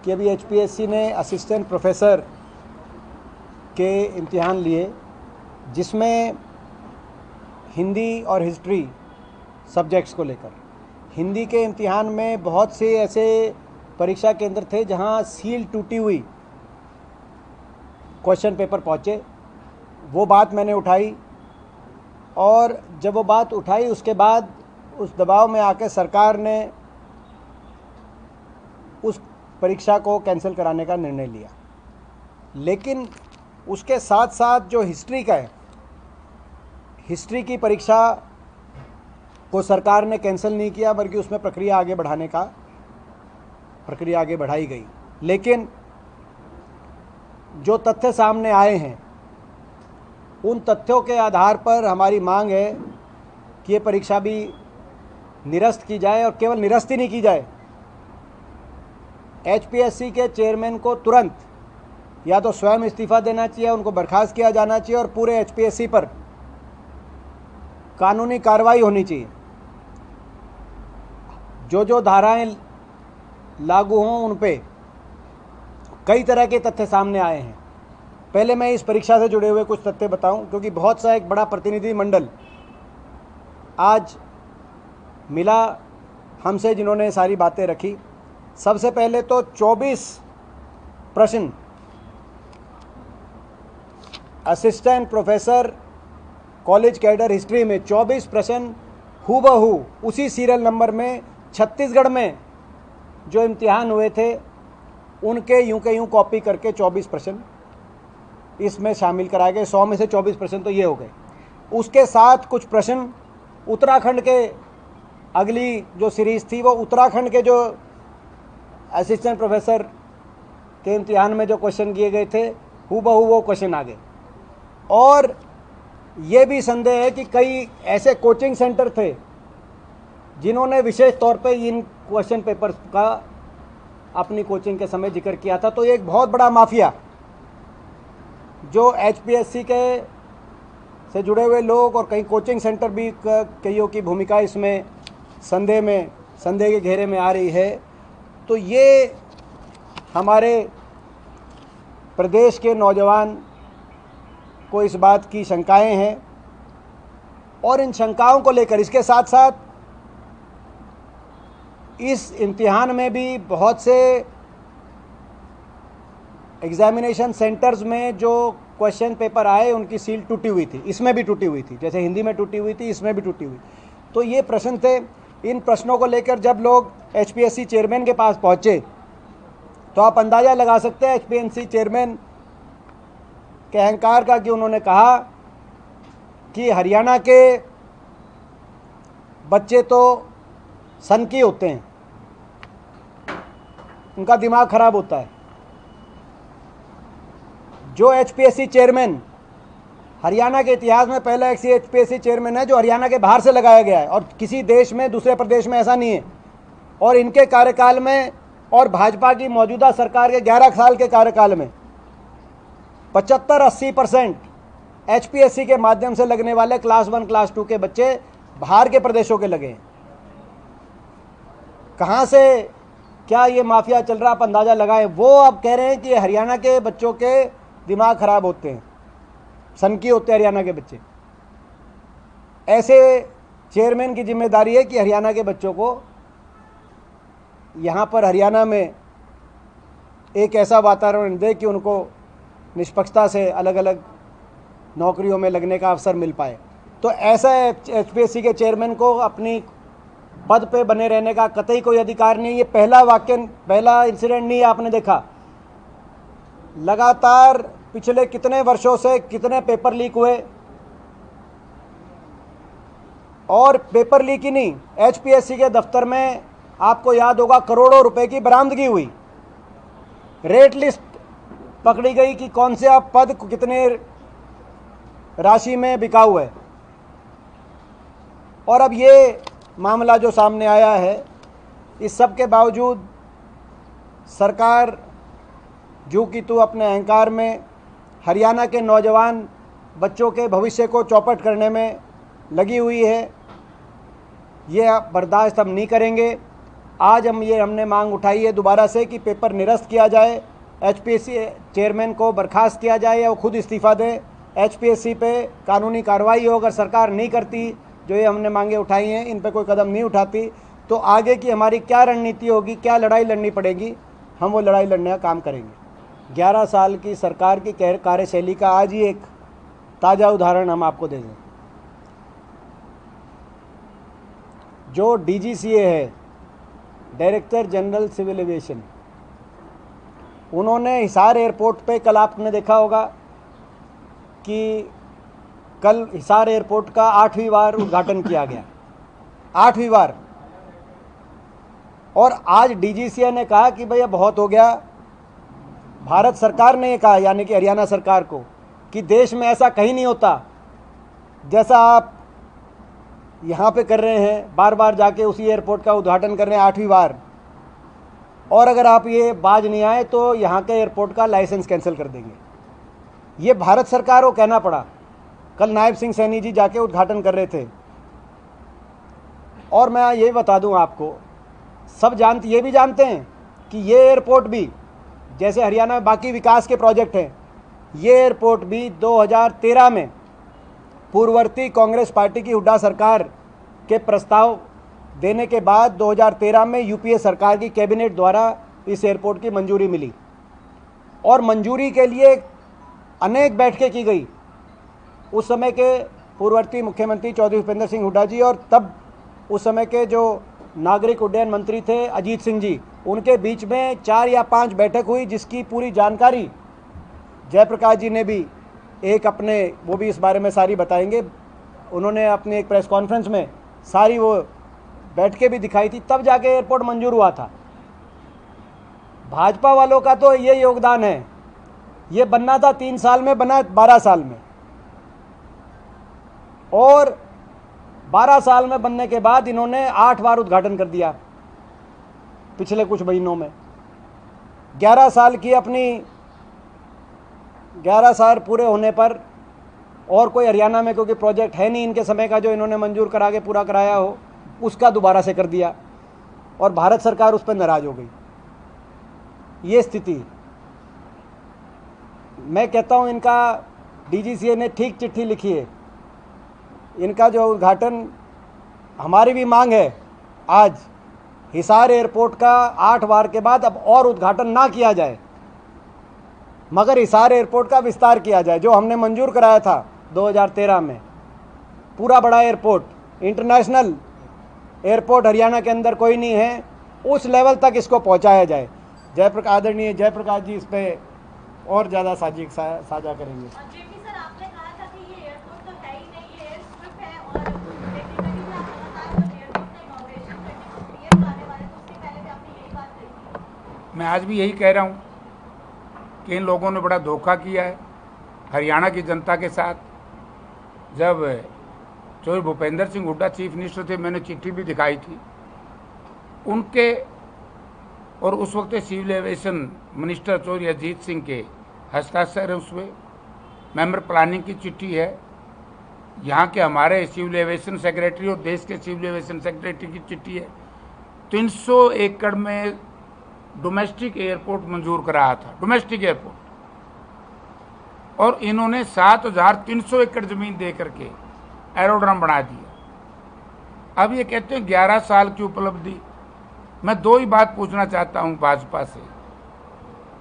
कि अभी एचपीएससी ने असिस्टेंट प्रोफेसर के इम्तिहान लिए, जिसमें हिंदी और हिस्ट्री सब्जेक्ट्स को लेकर हिंदी के इम्तिहान में बहुत से ऐसे परीक्षा केंद्र थे जहां सील टूटी हुई क्वेश्चन पेपर पहुंचे। वो बात मैंने उठाई और जब वो बात उठाई उसके बाद उस दबाव में आकर सरकार ने उस परीक्षा को कैंसिल कराने का निर्णय लिया। लेकिन उसके साथ साथ जो हिस्ट्री का है, हिस्ट्री की परीक्षा को सरकार ने कैंसिल नहीं किया, बल्कि उसमें प्रक्रिया आगे बढ़ाई गई। लेकिन जो तथ्य सामने आए हैं उन तथ्यों के आधार पर हमारी मांग है कि ये परीक्षा भी निरस्त की जाए, और केवल निरस्त ही नहीं की जाए, एचपीएससी के चेयरमैन को तुरंत या तो स्वयं इस्तीफा देना चाहिए, उनको बर्खास्त किया जाना चाहिए और पूरे एचपीएससी पर कानूनी कार्रवाई होनी चाहिए। जो धाराएं लागू हों उन पे कई तरह के तथ्य सामने आए हैं। पहले मैं इस परीक्षा से जुड़े हुए कुछ तथ्य बताऊं, क्योंकि बहुत सा एक बड़ा प्रतिनिधिमंडल आज मिला हमसे जिन्होंने सारी बातें रखी। सबसे पहले तो 24 प्रश्न assistant professor college cadre history में 24 प्रश्न हूबहू उसी सीरियल नंबर में छत्तीसगढ़ में जो इम्तिहान हुए थे उनके यूं के यूं कॉपी करके 24 प्रश्न इसमें शामिल कराए गए। 100 में से 24 प्रश्न तो ये हो गए। उसके साथ कुछ प्रश्न उत्तराखंड के, अगली जो सीरीज़ थी वो उत्तराखंड के जो असिस्टेंट प्रोफेसर के इम्तिहान में जो क्वेश्चन किए गए थे हूबहू वो क्वेश्चन आ गए। और ये भी संदेह है कि कई ऐसे कोचिंग सेंटर थे जिन्होंने विशेष तौर पे इन क्वेश्चन पेपर्स का अपनी कोचिंग के समय जिक्र किया था। तो ये एक बहुत बड़ा माफिया जो एचपीएससी के से जुड़े हुए लोग और कई कोचिंग सेंटर भी कईयों की भूमिका इसमें संदेह के घेरे में आ रही है। तो ये हमारे प्रदेश के नौजवान को इस बात की शंकाएं हैं, और इन शंकाओं को लेकर इसके साथ साथ इस इम्तिहान में भी बहुत से एग्जामिनेशन सेंटर्स में जो क्वेश्चन पेपर आए उनकी सील टूटी हुई थी, इसमें भी टूटी हुई थी, जैसे हिंदी में टूटी हुई थी इसमें भी टूटी हुई। तो ये प्रश्न थे। इन प्रश्नों को लेकर जब लोग एचपीएससी चेयरमैन के पास पहुंचे तो आप अंदाज़ा लगा सकते हैं एचपीएससी चेयरमैन के अहंकार का, कि उन्होंने कहा कि हरियाणा के बच्चे तो सनकी होते हैं, उनका दिमाग खराब होता है। जो एचपीएससी चेयरमैन हरियाणा के इतिहास में पहला ऐसी एचपीएससी चेयरमैन है जो हरियाणा के बाहर से लगाया गया है, और किसी देश में, दूसरे प्रदेश में ऐसा नहीं है। और इनके कार्यकाल में और भाजपा की मौजूदा सरकार के 11 साल के कार्यकाल में 75-80% एचपीएससी के माध्यम से लगने वाले क्लास 1 क्लास 2 के बच्चे बाहर के प्रदेशों के लगे हैं। कहाँ से क्या ये माफिया चल रहा, आप अंदाज़ा लगाएं। वो अब कह रहे हैं कि हरियाणा के बच्चों के दिमाग खराब होते हैं, सनकी होते हैं हरियाणा के बच्चे। ऐसे चेयरमैन की जिम्मेदारी है कि हरियाणा के बच्चों को यहाँ पर हरियाणा में एक ऐसा वातावरण दे कि उनको निष्पक्षता से अलग अलग नौकरियों में लगने का अवसर मिल पाए। तो ऐसा एचपीएससी के चेयरमैन को अपनी पद पे बने रहने का कतई कोई अधिकार नहीं। ये पहला इंसिडेंट नहीं है, आपने देखा लगातार पिछले कितने वर्षों से कितने पेपर लीक हुए, और पेपर लीक ही नहीं, एचपीएससी के दफ्तर में आपको याद होगा करोड़ों रुपए की बरामदगी हुई, रेट लिस्ट पकड़ी गई कि कौन से आप पद कितने राशि में बिकाऊ है। और अब ये मामला जो सामने आया है, इस सब के बावजूद सरकार जो कि तू अपने अहंकार में हरियाणा के नौजवान बच्चों के भविष्य को चौपट करने में लगी हुई है। ये बर्दाश्त हम नहीं करेंगे। आज हमने मांग उठाई है दोबारा से कि पेपर निरस्त किया जाए, एचपीएससी चेयरमैन को बर्खास्त किया जाए या वो खुद इस्तीफ़ा दें, एचपीएससी पे कानूनी कार्रवाई हो। अगर सरकार नहीं करती, जो ये हमने मांगे उठाई हैं, इन पे कोई कदम नहीं उठाती, तो आगे की हमारी क्या रणनीति होगी, क्या लड़ाई लड़नी पड़ेगी, हम वो लड़ाई लड़ने का काम करेंगे। 11 साल की सरकार की कार्यशैली का आज ही एक ताज़ा उदाहरण हम आपको दे दें। जो डीजीसीए है, डायरेक्टर जनरल सिविल एविएशन, उन्होंने हिसार एयरपोर्ट पे, कल आपने देखा होगा कि कल हिसार एयरपोर्ट का 8वीं बार उद्घाटन किया गया, 8वीं बार। और आज डीजीसीए ने कहा कि भैया बहुत हो गया। भारत सरकार ने ये कहा, यानी कि हरियाणा सरकार को, कि देश में ऐसा कहीं नहीं होता जैसा आप यहाँ पे कर रहे हैं, बार बार जाके उसी एयरपोर्ट का उद्घाटन कर रहे हैं 8वीं बार। और अगर आप ये बाज नहीं आए तो यहाँ के एयरपोर्ट का लाइसेंस कैंसिल कर देंगे। ये भारत सरकार को कहना पड़ा। कल नायब सिंह सैनी जी जाके उद्घाटन कर रहे थे। और मैं ये बता दूं आपको, सब ये भी जानते हैं कि ये एयरपोर्ट भी, जैसे हरियाणा में बाकी विकास के प्रोजेक्ट हैं, ये एयरपोर्ट भी 2013 में पूर्ववर्ती कांग्रेस पार्टी की हुड्डा सरकार के प्रस्ताव देने के बाद 2013 में यूपीए सरकार की कैबिनेट द्वारा इस एयरपोर्ट की मंजूरी मिली। और मंजूरी के लिए अनेक बैठकें की गई। उस समय के पूर्ववर्ती मुख्यमंत्री चौधरी भूपेंद्र सिंह हुड्डा जी और तब उस समय के जो नागरिक उड्डयन मंत्री थे अजीत सिंह जी, उनके बीच में 4 या 5 बैठक हुई, जिसकी पूरी जानकारी जयप्रकाश जी ने भी एक अपने, वो भी इस बारे में सारी बताएंगे, उन्होंने अपने एक प्रेस कॉन्फ्रेंस में सारी वो बैठकें भी दिखाई थी, तब जाके एयरपोर्ट मंजूर हुआ था। भाजपा वालों का तो ये योगदान है, ये बनना था 3 साल में, बना 12 साल में। और 12 साल में बनने के बाद इन्होंने 8 बार उद्घाटन कर दिया पिछले कुछ महीनों में। 11 साल की अपनी 11 साल पूरे होने पर, और कोई हरियाणा में क्योंकि प्रोजेक्ट है नहीं इनके समय का जो इन्होंने मंजूर करा के पूरा कराया हो, उसका दोबारा से कर दिया और भारत सरकार उस पर नाराज हो गई। ये स्थिति, मैं कहता हूं इनका डीजीसीए ने ठीक चिट्ठी लिखी है। इनका जो उद्घाटन, हमारी भी मांग है आज हिसार एयरपोर्ट का 8 बार के बाद अब और उद्घाटन ना किया जाए, मगर हिसार एयरपोर्ट का विस्तार किया जाए, जो हमने मंजूर कराया था 2013 में। पूरा बड़ा एयरपोर्ट, इंटरनेशनल एयरपोर्ट हरियाणा के अंदर कोई नहीं है, उस लेवल तक इसको पहुंचाया जाए। आदरणीय जयप्रकाश जी इस पर और ज़्यादा साझा करेंगे। मैं आज भी यही कह रहा हूँ कि इन लोगों ने बड़ा धोखा किया है हरियाणा की जनता के साथ। जब चौधरी भूपेंद्र सिंह हुड्डा चीफ मिनिस्टर थे, मैंने चिट्ठी भी दिखाई थी उनके, और उस वक्त civil aviation minister Chaudhary Ajit Singh के हस्ताक्षर है उसमें। मेंबर प्लानिंग की चिट्ठी है, यहाँ के हमारे सिविल एविएशन सेक्रेटरी और देश के सिविल एविएशन सेक्रेटरी की चिट्ठी है। 300 एकड़ में डोमेस्टिक एयरपोर्ट मंजूर कराया था, डोमेस्टिक एयरपोर्ट, और इन्होंने 7300 एकड़ जमीन दे करके एरोड्रम बना दिया। अब ये कहते हैं 11 साल की उपलब्धि। मैं 2 ही बात पूछना चाहता हूं भाजपा से।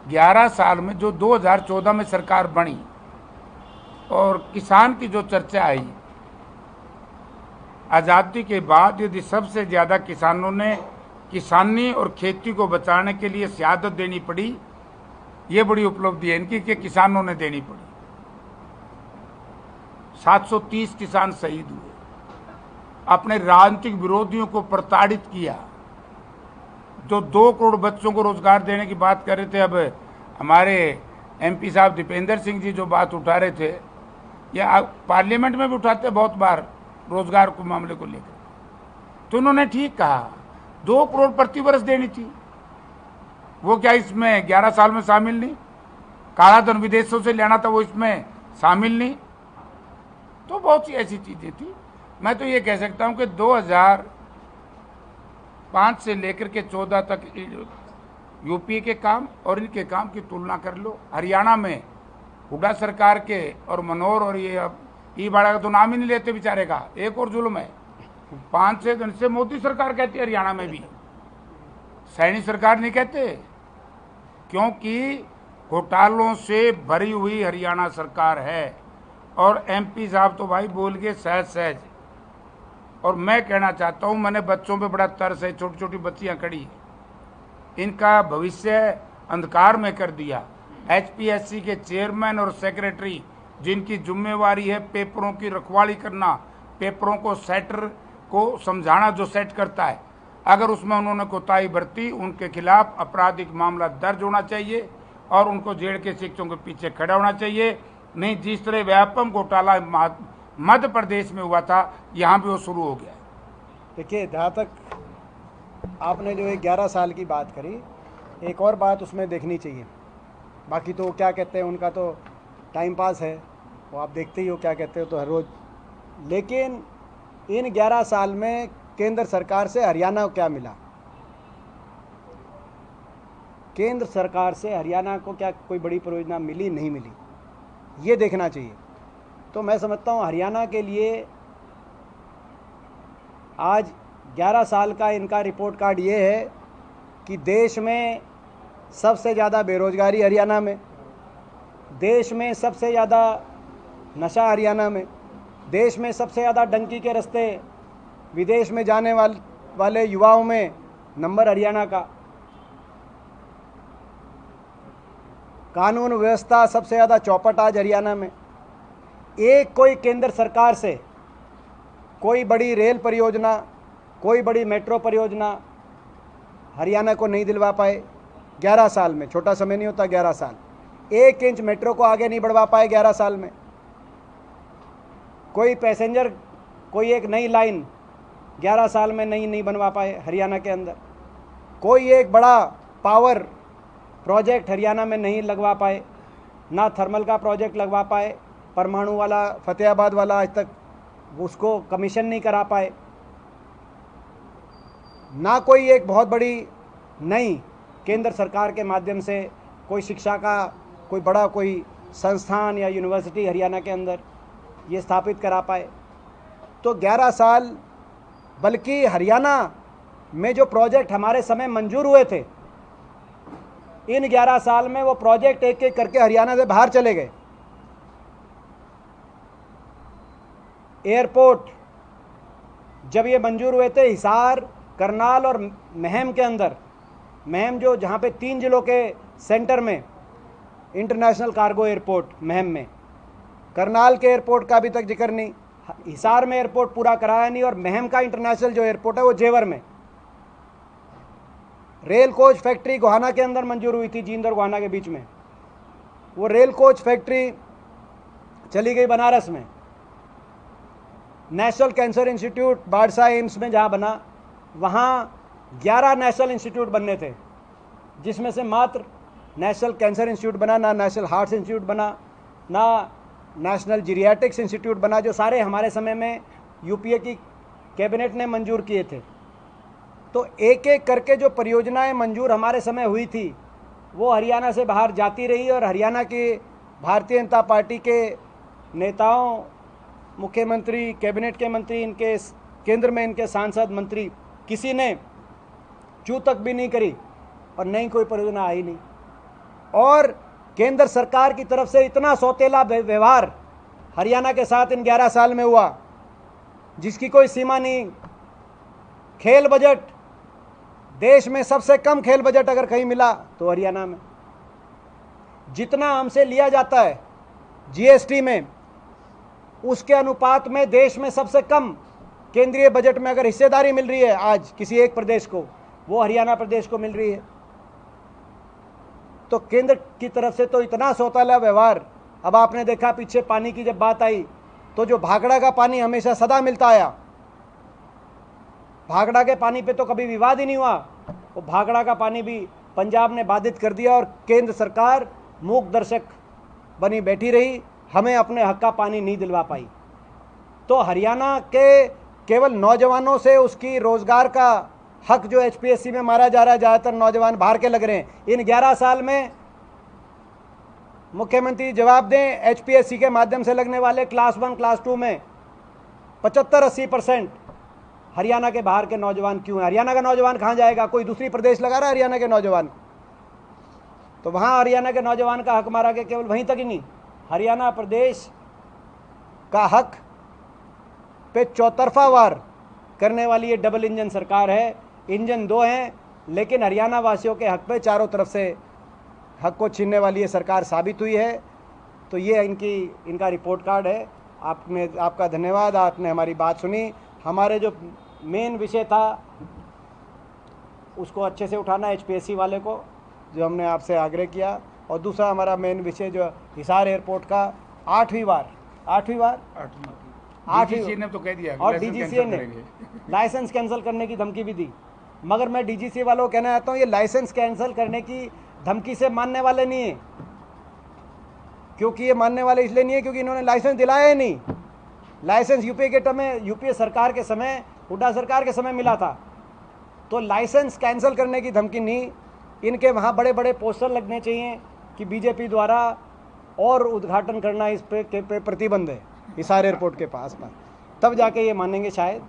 11 साल में जो 2014 में सरकार बनी और किसान की जो चर्चा आई, आज़ादी के बाद यदि सबसे ज़्यादा किसानों ने किसानी और खेती को बचाने के लिए शहादत देनी पड़ी, ये बड़ी उपलब्धि है इनकी कि किसानों ने देनी पड़ी। 730 किसान शहीद हुए, अपने राजनीतिक विरोधियों को प्रताड़ित किया। जो 2 करोड़ बच्चों को रोजगार देने की बात कर रहे थे, अब हमारे एमपी साहब दीपेंद्र सिंह जी जो बात उठा रहे थे, या पार्लियामेंट में भी उठाते बहुत बार रोजगार को मामले को लेकर, तो उन्होंने ठीक कहा 2 करोड़ प्रति वर्ष देनी थी। वो क्या इसमें 11 साल में शामिल नहीं? काला धन विदेशों से लेना था, वो इसमें शामिल नहीं। तो बहुत सी ऐसी चीजें थी। मैं तो ये कह सकता हूं कि 5 से लेकर के 14 तक यूपी के काम और इनके काम की तुलना कर लो। हरियाणा में हुड्डा सरकार के और मनोहर और ये अब बाड़ा का तो नाम ही नहीं लेते बेचारे का, एक और जुल्म है। 5-6 दिन से मोदी सरकार कहती है हरियाणा में भी, सैनी सरकार नहीं कहते, क्योंकि घोटालों से भरी हुई हरियाणा सरकार है। और एमपी साहब तो भाई बोल के सहज सहज। और मैं कहना चाहता हूँ, मैंने बच्चों पे बड़ा तरस है, छोटी छोटी बच्चियाँ खड़ी, इनका भविष्य अंधकार में कर दिया। एचपीएससी के चेयरमैन और सेक्रेटरी जिनकी जिम्मेवारी है पेपरों की रखवाली करना, पेपरों को सेटर को समझाना जो सेट करता है, अगर उसमें उन्होंने कोताही बरती मउनके खिलाफ आपराधिक मामला दर्ज होना चाहिए और उनको जेल के शिक्षकों के पीछे खड़ा होना चाहिए। नहीं, जिस तरह व्यापक घोटाला मध्य प्रदेश में हुआ था, यहाँ भी वो शुरू हो गया। देखिए, जहाँ तक आपने जो 11 साल की बात करी, एक और बात उसमें देखनी चाहिए। बाकी तो क्या कहते हैं, उनका तो टाइम पास है, वो आप देखते ही हो क्या कहते हो तो हर रोज़। लेकिन इन 11 साल में केंद्र सरकार से हरियाणा को क्या मिला? केंद्र सरकार से हरियाणा को क्या कोई बड़ी परियोजना मिली? नहीं मिली, ये देखना चाहिए। तो मैं समझता हूँ हरियाणा के लिए आज 11 साल का इनका रिपोर्ट कार्ड ये है कि देश में सबसे ज़्यादा बेरोजगारी हरियाणा में, देश में सबसे ज़्यादा नशा हरियाणा में, देश में सबसे ज़्यादा डंकी के रास्ते विदेश में जाने वाले युवाओं में नंबर हरियाणा का, कानून व्यवस्था सबसे ज़्यादा चौपट आज हरियाणा में। एक कोई केंद्र सरकार से कोई बड़ी रेल परियोजना, कोई बड़ी मेट्रो परियोजना हरियाणा को नहीं दिलवा पाए 11 साल में। छोटा समय नहीं होता 11 साल। 1 इंच मेट्रो को आगे नहीं बढ़वा पाए 11 साल में। कोई पैसेंजर, कोई एक नई लाइन 11 साल में नहीं बनवा पाए हरियाणा के अंदर। कोई एक बड़ा पावर प्रोजेक्ट हरियाणा में नहीं लगवा पाए, ना थर्मल का प्रोजेक्ट लगवा पाए, परमाणु वाला फतेहाबाद वाला आज तक उसको कमीशन नहीं करा पाए, ना कोई एक बहुत बड़ी नई केंद्र सरकार के माध्यम से कोई शिक्षा का कोई बड़ा कोई संस्थान या यूनिवर्सिटी हरियाणा के अंदर ये स्थापित करा पाए। तो 11 साल, बल्कि हरियाणा में जो प्रोजेक्ट हमारे समय मंजूर हुए थे, इन 11 साल में वो प्रोजेक्ट एक एक करके हरियाणा से बाहर चले गए। एयरपोर्ट जब ये मंजूर हुए थे हिसार, करनाल और महम के अंदर, महम जो जहाँ पे 3 जिलों के सेंटर में इंटरनेशनल कार्गो एयरपोर्ट महम में, करनाल के एयरपोर्ट का अभी तक जिक्र नहीं, हिसार में एयरपोर्ट पूरा कराया नहीं, और महम का इंटरनेशनल जो एयरपोर्ट है वो जेवर में। रेल कोच फैक्ट्री गोहाना के अंदर मंजूर हुई थी, जींद और गोहाना के बीच में, वो रेल कोच फैक्ट्री चली गई बनारस में। National cancer institute Badsa AIIMS में जहाँ बना, वहाँ 11 नेशनल इंस्टीट्यूट बनने थे, जिसमें से मात्र नेशनल कैंसर इंस्टीट्यूट बना, ना नेशनल हार्ट इंस्टीट्यूट बना, ना नेशनल जीरियाट्रिक्स इंस्टीट्यूट बना, जो सारे हमारे समय में यूपीए की कैबिनेट ने मंजूर किए थे। तो एक एक करके जो परियोजनाएं मंजूर हमारे समय हुई थी वो हरियाणा से बाहर जाती रही, और हरियाणा के भारतीय जनता पार्टी के नेताओं, मुख्यमंत्री, कैबिनेट के मंत्री, इनके केंद्र में इनके सांसद, मंत्री, किसी ने चू तक भी नहीं करी और नहीं कोई परियोजना आई नहीं। और केंद्र सरकार की तरफ से इतना सौतेला व्यवहार हरियाणा के साथ इन 11 साल में हुआ जिसकी कोई सीमा नहीं। खेल बजट, देश में सबसे कम खेल बजट अगर कहीं मिला तो हरियाणा में। जितना हमसे लिया जाता है जीएसटी में, उसके अनुपात में देश में सबसे कम केंद्रीय बजट में अगर हिस्सेदारी मिल रही है आज किसी एक प्रदेश को, वो हरियाणा प्रदेश को मिल रही है। तो केंद्र की तरफ से तो इतना सौतेला व्यवहार। अब आपने देखा पीछे पानी की जब बात आई तो जो भाखड़ा का पानी हमेशा सदा मिलता आया, भाखड़ा के पानी पे तो कभी विवाद ही नहीं हुआ, वो भाखड़ा का पानी भी पंजाब ने बाधित कर दिया और केंद्र सरकार मूक दर्शक बनी बैठी रही, हमें अपने हक का पानी नहीं दिलवा पाई। तो हरियाणा के केवल नौजवानों से उसकी रोजगार का हक जो HPSC में मारा जा रहा है, ज़्यादातर नौजवान बाहर के लग रहे हैं। इन 11 साल में मुख्यमंत्री जवाब दें, HPSC के माध्यम से लगने वाले क्लास 1 क्लास 2 में 75-80% हरियाणा के बाहर के नौजवान क्यों हैं? हरियाणा का नौजवान कहाँ जाएगा? कोई दूसरी प्रदेश लगा रहा है हरियाणा के नौजवान? तो वहाँ हरियाणा के नौजवान का हक मारा गया, केवल वहीं तक ही नहीं, हरियाणा प्रदेश का हक पे चौतरफा वार करने वाली ये डबल इंजन सरकार है। इंजन 2 हैं, लेकिन हरियाणा वासियों के हक पे चारों तरफ से हक को छीनने वाली ये सरकार साबित हुई है। तो ये इनका रिपोर्ट कार्ड है। आपका धन्यवाद, आपने हमारी बात सुनी। हमारे जो मेन विषय था उसको अच्छे से उठाना, HPSC वाले को, जो हमने आपसे आग्रह किया। और दूसरा हमारा मेन विषय जो हिसार एयरपोर्ट का 8वीं बार DGCA ने तो कह दिया और DGCA ने लाइसेंस कैंसिल करने की धमकी भी दी। मगर मैं DGCA वालों को कहना चाहता हूँ, ये लाइसेंस कैंसिल करने की धमकी से मानने वाले नहीं है। क्योंकि ये मानने वाले इसलिए नहीं है क्योंकि इन्होंने लाइसेंस दिलाया ही नहीं। लाइसेंस यूपीए सरकार के समय, हुड्डा सरकार के समय मिला था। तो लाइसेंस कैंसिल करने की धमकी नहीं, इनके वहाँ बड़े बड़े पोस्टर लगने चाहिए कि बीजेपी द्वारा और उद्घाटन करना इस पे प्रतिबंध है हिसार एयरपोर्ट के पास पर, तब जाके ये मानेंगे शायद।